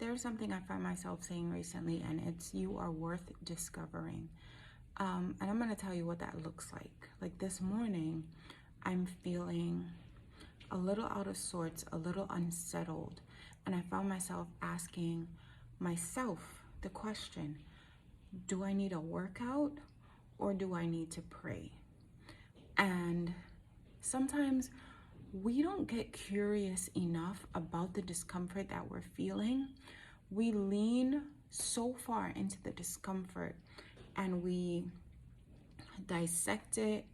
there's something I find myself saying recently, and it's you are worth discovering. And I'm going to tell you what that looks like. Like this morning, I'm feeling a little out of sorts, a little unsettled. And I found myself asking myself the question, do I need a workout or do I need to pray? And sometimes we don't get curious enough about the discomfort that we're feeling. We lean so far into the discomfort and we dissect it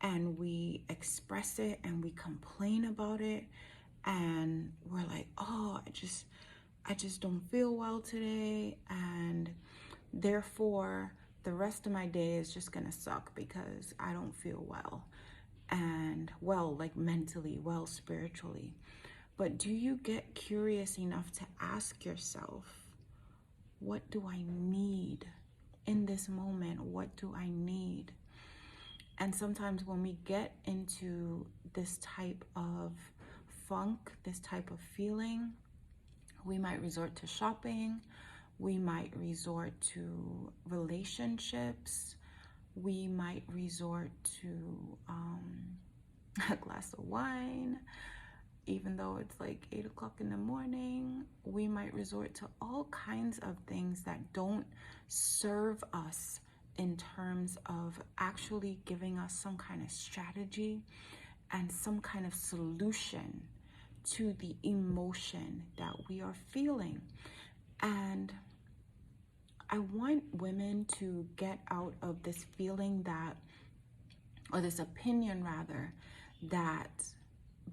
and we express it and we complain about it, and we're like, oh, I just don't feel well today, and therefore the rest of my day is just gonna suck because I don't feel well, and well, like mentally, well, spiritually. But do you get curious enough to ask yourself, what do I need in this moment? What do I need? And sometimes when we get into this type of funk, this type of feeling, we might resort to shopping, we might resort to relationships, we might resort to a glass of wine, even though it's like 8 o'clock in the morning. We might resort to all kinds of things that don't serve us in terms of actually giving us some kind of strategy and some kind of solution to the emotion that we are feeling. And I want women to get out of this feeling that, or this opinion rather, that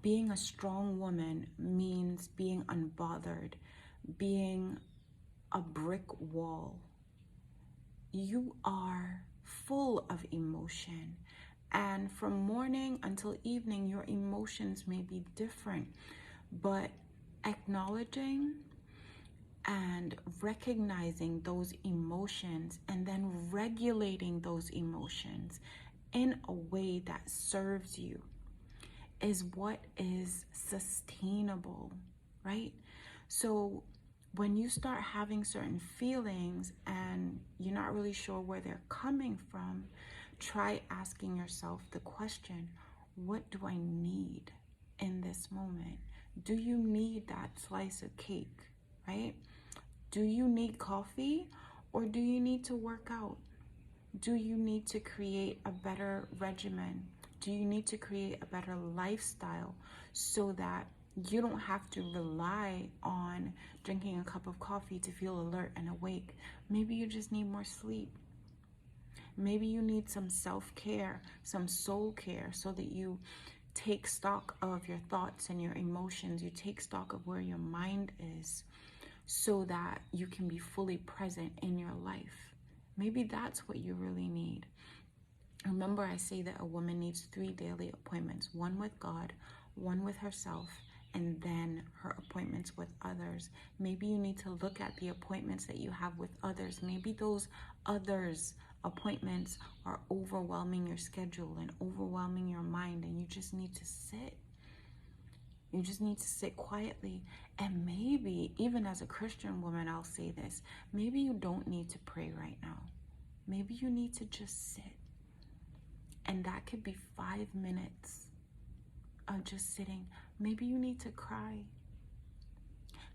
being a strong woman means being unbothered, being a brick wall. You are full of emotion, and from morning until evening, your emotions may be different, but acknowledging and recognizing those emotions and then regulating those emotions in a way that serves you is what is sustainable, right? So when you start having certain feelings and you're not really sure where they're coming from, try asking yourself the question, what do I need in this moment? Do you need that slice of cake, right? Do you need coffee, or do you need to work out? Do you need to create a better regimen? Do you need to create a better lifestyle so that you don't have to rely on drinking a cup of coffee to feel alert and awake? Maybe you just need more sleep. Maybe you need some self-care, some soul care, so that you take stock of your thoughts and your emotions. You take stock of where your mind is so that you can be fully present in your life. Maybe that's what you really need. Remember, I say that a woman needs 3 daily appointments, one with God, one with herself, and then her appointments with others. Maybe you need to look at the appointments that you have with others. Maybe those others' appointments are overwhelming your schedule and overwhelming your mind, and you just need to sit. You just need to sit quietly. And maybe, even as a Christian woman, I'll say this, maybe you don't need to pray right now. Maybe you need to just sit. And that could be 5 minutes of just sitting. Maybe you need to cry.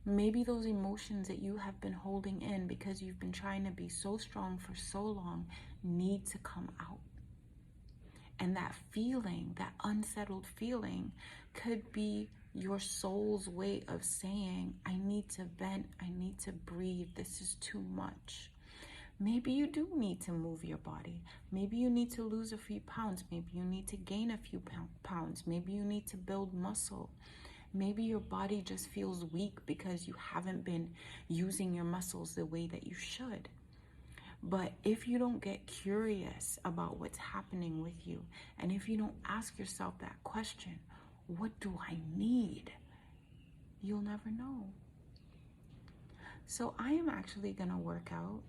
Maybe those emotions that you have been holding in because you've been trying to be so strong for so long need to come out. And that feeling, that unsettled feeling, could be your soul's way of saying, I need to vent, I need to breathe, this is too much. Maybe you do need to move your body. Maybe you need to lose a few pounds. Maybe you need to gain a few pounds. Maybe you need to build muscle. Maybe your body just feels weak because you haven't been using your muscles the way that you should. But if you don't get curious about what's happening with you, and if you don't ask yourself that question, what do I need? You'll never know. So I am actually gonna work out,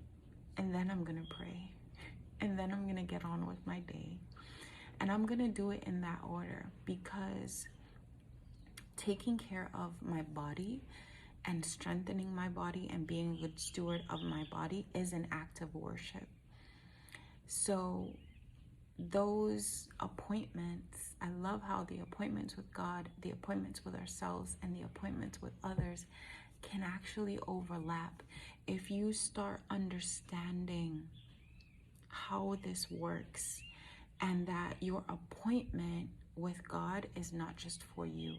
and then I'm gonna pray, and then I'm gonna get on with my day. And I'm gonna do it in that order, because taking care of my body and strengthening my body and being a good steward of my body is an act of worship. So those appointments, I love how the appointments with God, the appointments with ourselves, and the appointments with others can actually overlap if you start understanding how this works, and that your appointment with God is not just for you.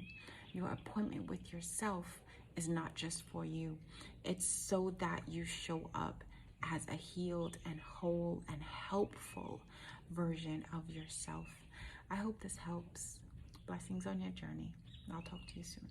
Your appointment with yourself is not just for you. It's so that you show up as a healed and whole and helpful version of yourself. I hope this helps. Blessings on your journey. I'll talk to you soon.